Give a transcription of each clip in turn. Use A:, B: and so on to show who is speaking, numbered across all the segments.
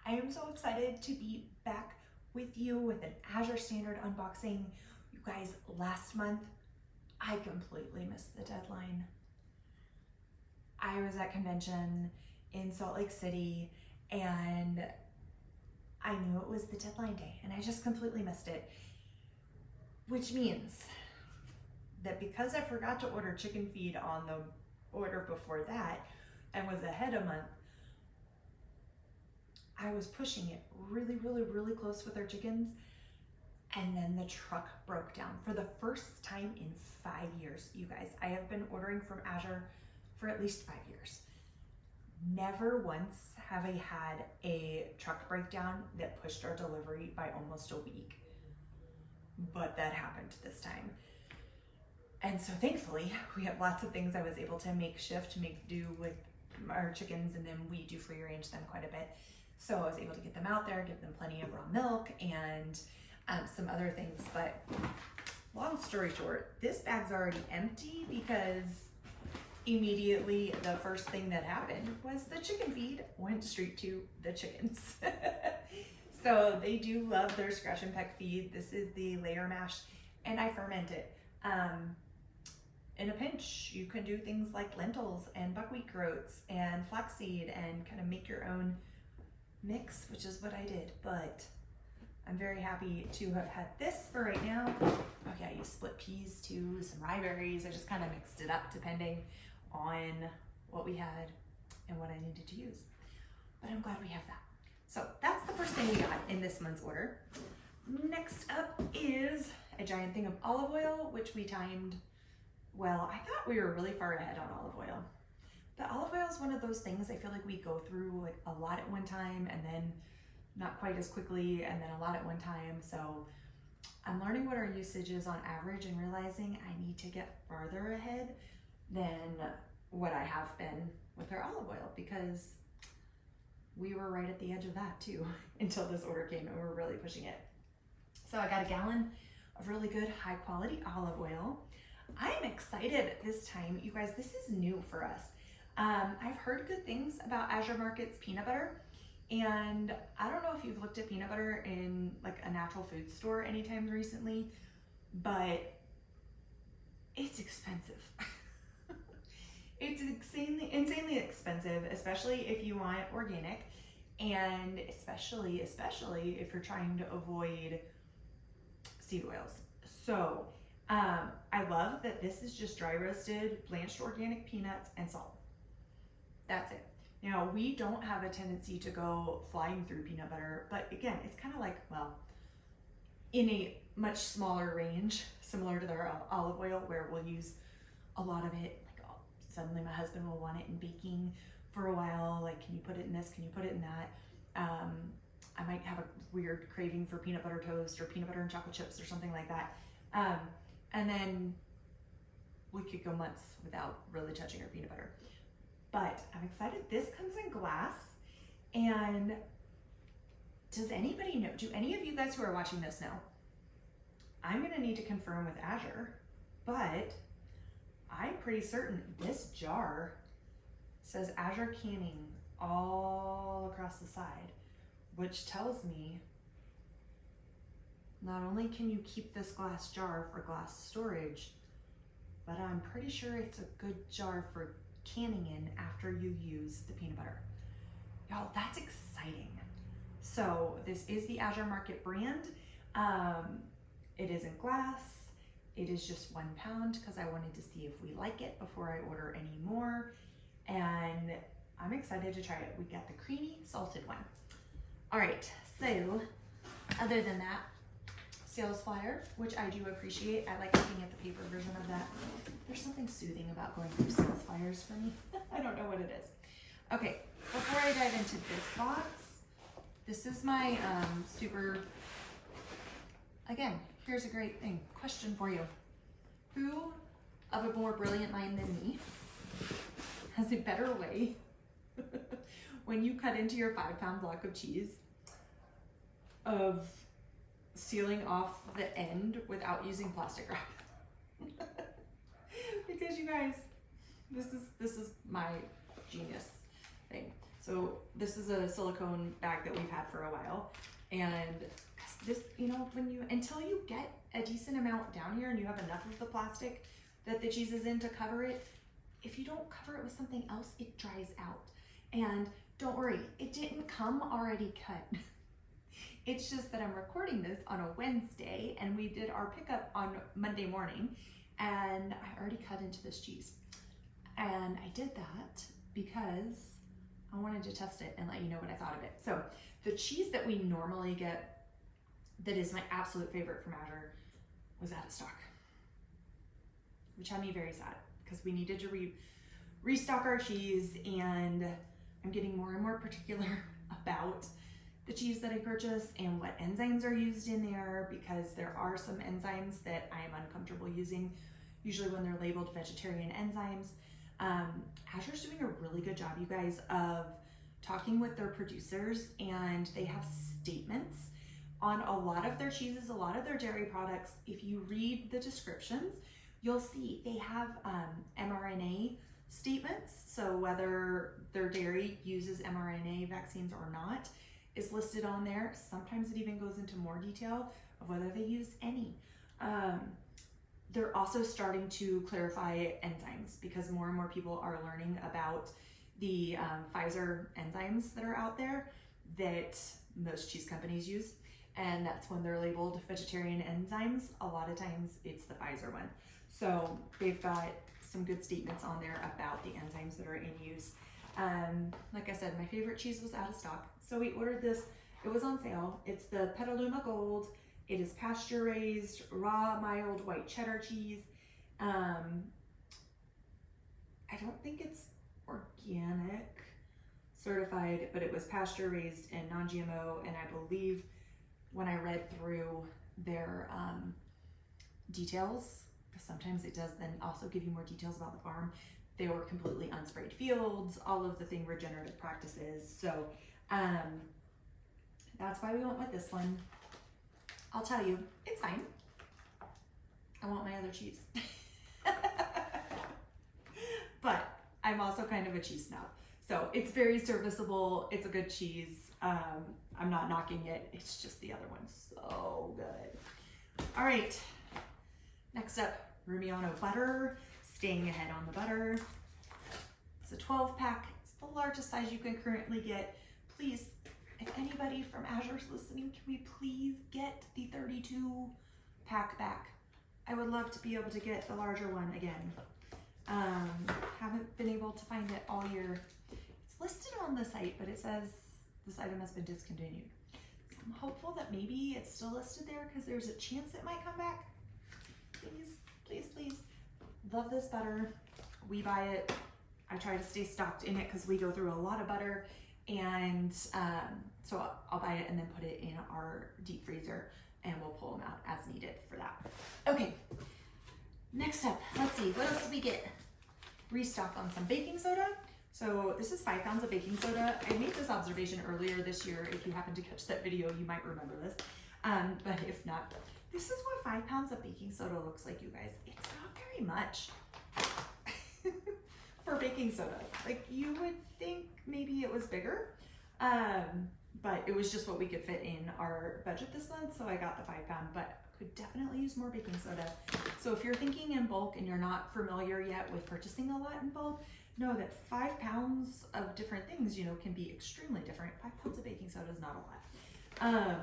A: I am so excited to be back with you with an Azure Standard unboxing. You guys, last month, I completely missed the deadline. I was at convention in Salt Lake City and I knew it was the deadline day and I just completely missed it. Which means that because I forgot to order chicken feed on the order before that and was ahead a month, I was pushing it really close with our chickens, and then the truck broke down for the first time in 5 years. You guys, I have been ordering from Azure for at least 5 years. Never once have I had a truck breakdown that pushed our delivery by almost a week, but that happened this time. And so thankfully, we have lots of things I was able to make do with our chickens, and then we do free range them quite a bit. So I was able to get them out there, give them plenty of raw milk and some other things. But long story short, this bag's already empty because immediately the first thing that happened was the chicken feed went straight to the chickens. So they do love their scratch and peck feed. This is the layer mash, and I ferment it. In a pinch, you can do things like lentils and buckwheat groats and flaxseed and kind of make your own mix, which is what I did. But I'm very happy to have had this for right now. Okay, I used split peas too, some rye berries. I just kind of mixed it up depending on what we had and what I needed to use. But I'm glad we have that. So that's the first thing we got in this month's order. Next up is a giant thing of olive oil, which we timed. Well, I thought we were really far ahead on olive oil. But olive oil is one of those things I feel like we go through like a lot at one time and then not quite as quickly and then a lot at one time. So I'm learning what our usage is on average and realizing I need to get farther ahead than what I have been with our olive oil, because we were right at the edge of that too until this order came and we're really pushing it. So I got a gallon of really good high quality olive oil. I'm excited this time. You guys, this is new for us. I've heard good things about Azure Market's peanut butter, and I don't know if you've looked at peanut butter in like a natural food store anytime recently, but it's expensive. It's insanely expensive, especially if you want organic, and especially if you're trying to avoid seed oils. So I love that this is just dry roasted, blanched organic peanuts and salt. That's it. Now, we don't have a tendency to go flying through peanut butter, but again, it's kind of like, well, in a much smaller range, similar to their olive oil, where we'll use a lot of it. Like, oh, suddenly my husband will want it in baking for a while. Like, can you put it in this? Can you put it in that? I might have a weird craving for peanut butter toast or peanut butter and chocolate chips or something like that. And then we could go months without really touching our peanut butter. But I'm excited. This comes in glass. And does anybody know, do any of you guys who are watching this know? I'm gonna need to confirm with Azure, but I'm pretty certain this jar says Azure Canning all across the side, which tells me not only can you keep this glass jar for glass storage, but I'm pretty sure it's a good jar for canning in after you use the peanut butter. Y'all, that's exciting. So this is the Azure Market brand. It is in glass. It is just 1 pound because I wanted to see if we like it before I order any more. And I'm excited to try it. We got the creamy salted one. All right, so other than that, sales flyer, which I do appreciate. I like looking at the paper version of that. There's something soothing about going through sales flyers for me. I don't know what it is. Okay, before I dive into this box, this is my again, here's a great thing. Question for you. Who of a more brilliant mind than me has a better way when you cut into your 5-pound block of cheese of sealing off the end without using plastic wrap? Because you guys, this is my genius thing. So this is a silicone bag that we've had for a while. And this, you know, until you get a decent amount down here and you have enough of the plastic that the cheese is in to cover it, if you don't cover it with something else, it dries out. And don't worry, it didn't come already cut. It's just that I'm recording this on a Wednesday and we did our pickup on Monday morning, and I already cut into this cheese. And I did that because I wanted to test it and let you know what I thought of it. So the cheese that we normally get, that is my absolute favorite from Azure, was out of stock, which had me very sad because we needed to restock our cheese, and I'm getting more and more particular about the cheese that I purchase and what enzymes are used in there, because there are some enzymes that I am uncomfortable using, usually when they're labeled vegetarian enzymes. Azure's doing a really good job, you guys, of talking with their producers, and they have statements on a lot of their cheeses, a lot of their dairy products. If you read the descriptions, you'll see they have mRNA statements. So whether their dairy uses mRNA vaccines or not is listed on there. Sometimes it even goes into more detail of whether they use any. They're also starting to clarify enzymes because more and more people are learning about the Pfizer enzymes that are out there that most cheese companies use. And that's when they're labeled vegetarian enzymes. A lot of times it's the Pfizer one. So they've got some good statements on there about the enzymes that are in use. Like I said, my favorite cheese was out of stock. So we ordered this, it was on sale. It's the Petaluma Gold. It is pasture raised, raw, mild white cheddar cheese. I don't think it's organic certified, but it was pasture raised and non-GMO. And I believe when I read through their details, because sometimes it does then also give you more details about the farm, they were completely unsprayed fields, all of the thing regenerative practices. So that's why we went with this one. I'll tell you, it's fine. I want my other cheese. But I'm also kind of a cheese snob. So it's very serviceable. It's a good cheese. I'm not knocking it. It's just the other one's so good. All right. Next up, Rumiano butter. Staying ahead on the butter. It's a 12 pack. It's the largest size you can currently get. Please, if anybody from Azure is listening, can we please get the 32 pack back? I would love to be able to get the larger one again. Haven't been able to find it all year. It's listed on the site, but it says this item has been discontinued. So I'm hopeful that maybe it's still listed there because there's a chance it might come back. Please, please, please. Love this butter. We buy it. I try to stay stocked in it because we go through a lot of butter, and so I'll buy it and then put it in our deep freezer, and we'll pull them out as needed for that. Okay, next up, let's see, what else did we get? Restock on some baking soda. So this is 5 pounds of baking soda. I made this observation earlier this year. If you happen to catch that video, you might remember this. But if not, this is what 5 pounds of baking soda looks like, you guys. It's not very much for baking soda. Like, you would think maybe it was bigger, but it was just what we could fit in our budget this month, so I got the 5 pound, but could definitely use more baking soda. So if you're thinking in bulk and you're not familiar yet with purchasing a lot in bulk, know that 5 pounds of different things, you know, can be extremely different. 5 pounds of baking soda is not a lot.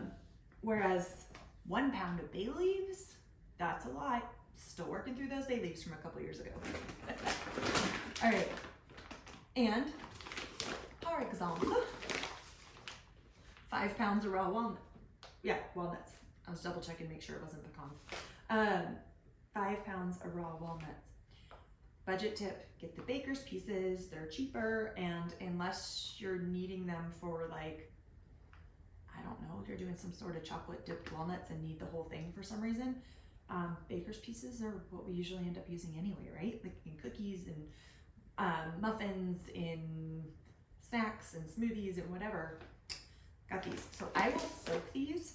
A: Whereas 1 pound of bay leaves, that's a lot. Still working through those bay leaves from a couple years ago. All right, and par exemple, 5 pounds of raw walnut. Yeah, walnuts. I was double checking to make sure it wasn't pecans. 5 pounds of raw walnuts. Budget tip, get the baker's pieces. They're cheaper, and unless you're needing them for, like, I don't know, you're doing some sort of chocolate dipped walnuts and need the whole thing for some reason, baker's pieces are what we usually end up using anyway, right? Like in cookies and muffins, in snacks and smoothies and whatever. Got these. So I will soak these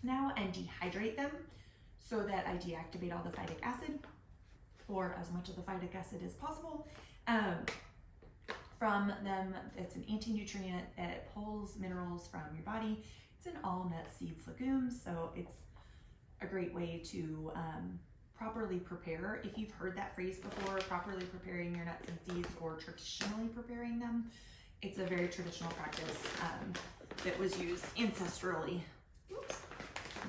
A: now and dehydrate them so that I deactivate all the phytic acid, or as much of the phytic acid as possible. from them. It's an anti-nutrient. It pulls minerals from your body. It's in all nuts, seeds, legumes, so it's a great way to properly prepare. If you've heard that phrase before, properly preparing your nuts and seeds or traditionally preparing them, it's a very traditional practice that was used ancestrally. Oops,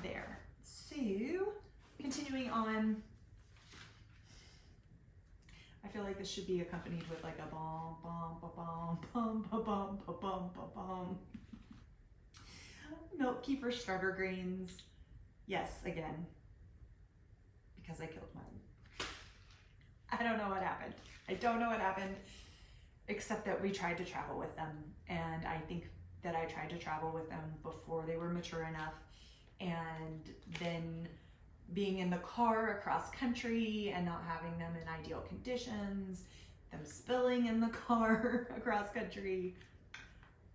A: there. So, continuing on, I feel like this should be accompanied with like a bom, bom, ba bom, bom, ba bom, ba bom, ba bom. Milk kefir starter grains. Yes, again, because I killed mine. I don't know what happened. I don't know what happened, except that we tried to travel with them. And I think that I tried to travel with them before they were mature enough. And then being in the car across country and not having them in ideal conditions, them spilling in the car across country,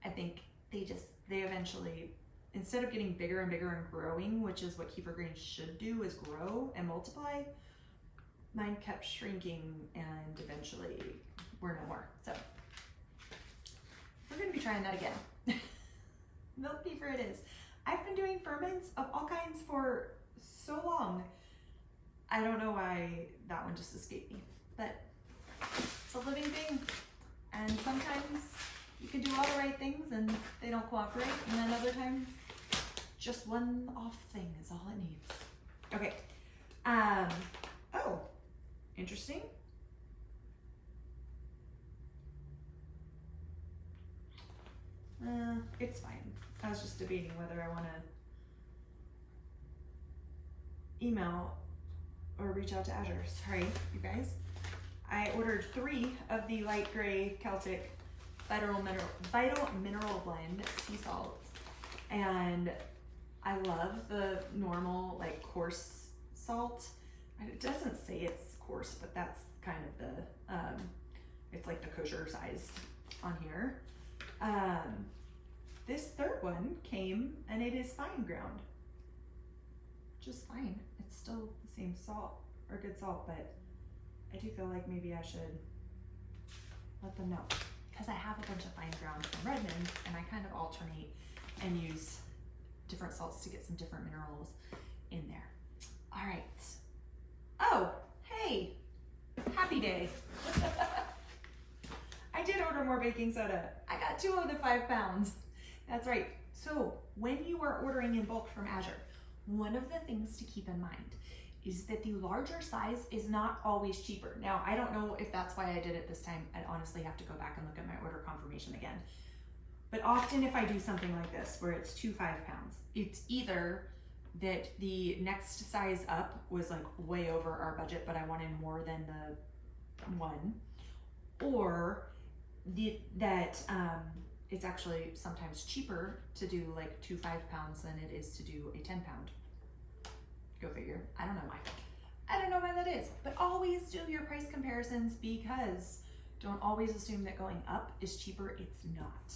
A: I think they eventually, instead of getting bigger and bigger and growing, which is what kefir grains should do, is grow and multiply, mine kept shrinking and eventually we're no more. So we're gonna be trying that again. Milk kefir it is. I've been doing ferments of all kinds for so long. I don't know why that one just escaped me, but it's a living thing. And sometimes you can do all the right things and they don't cooperate. And then other times, just one off thing is all it needs. Okay. Oh, interesting. It's fine. I was just debating whether I want to email or reach out to Azure. Sorry, you guys. I ordered 3 of the light gray Celtic vital mineral blend sea salts, and I love the normal like coarse salt. It doesn't say it's coarse, but that's kind of the it's like the kosher size on here. This third one came and it is fine ground, just fine. It's still the same salt or good salt, but I do feel like maybe I should let them know, because I have a bunch of fine ground from Redmond and I kind of alternate and use different salts to get some different minerals in there. All right. Oh, hey, happy day. I did order more baking soda. I got 2 of the 5 pounds. That's right. So when you are ordering in bulk from Azure, one of the things to keep in mind is that the larger size is not always cheaper. Now, I don't know if that's why I did it this time. I'd honestly have to go back and look at my order confirmation again. But often if I do something like this, where it's 2 5 pounds, it's either that the next size up was like way over our budget, but I wanted more than the one, or it's actually sometimes cheaper to do like 2 5 pounds than it is to do a 10 pound. Go figure. I don't know why. I don't know why that is, but always do your price comparisons, because don't always assume that going up is cheaper. It's not.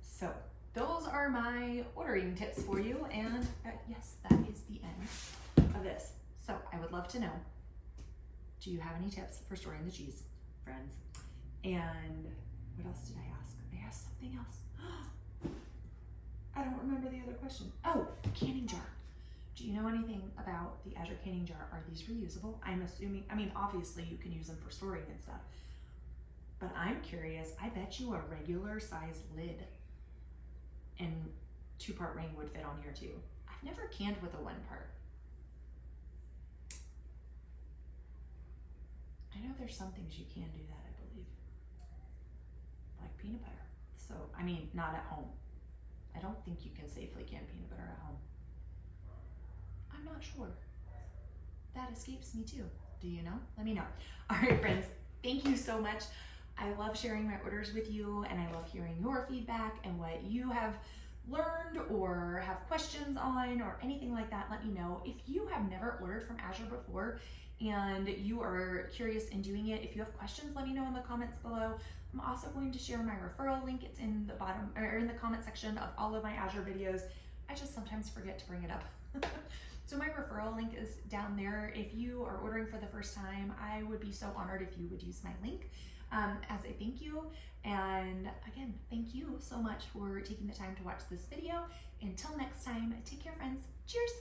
A: So those are my ordering tips for you. And yes, that is the end of this. So I would love to know, do you have any tips for storing the cheese, friends? And what else did I ask? I asked something else. I don't remember the other question. Oh, canning jar. Do you know anything about the Azure canning jar? Are these reusable? I'm assuming, I mean, obviously you can use them for storing and stuff, but I'm curious. I bet you a regular size lid and 2-part ring would fit on here too. I've never canned with a 1-part. I know there's some things you can do that, I believe. Like peanut butter. So, I mean, not at home. I don't think you can safely can peanut butter at home. I'm not sure. That escapes me too. Do you know? Let me know. All right, friends, thank you so much. I love sharing my orders with you, and I love hearing your feedback and what you have learned or have questions on or anything like that. Let me know. If you have never ordered from Azure before and you are curious in doing it, if you have questions, let me know in the comments below. I'm also going to share my referral link. It's in the bottom or in the comment section of all of my Azure videos. I just sometimes forget to bring it up. So my referral link is down there. If you are ordering for the first time, I would be so honored if you would use my link. as a thank you. And again, thank you so much for taking the time to watch this video. Until next time, take care, friends. Cheers.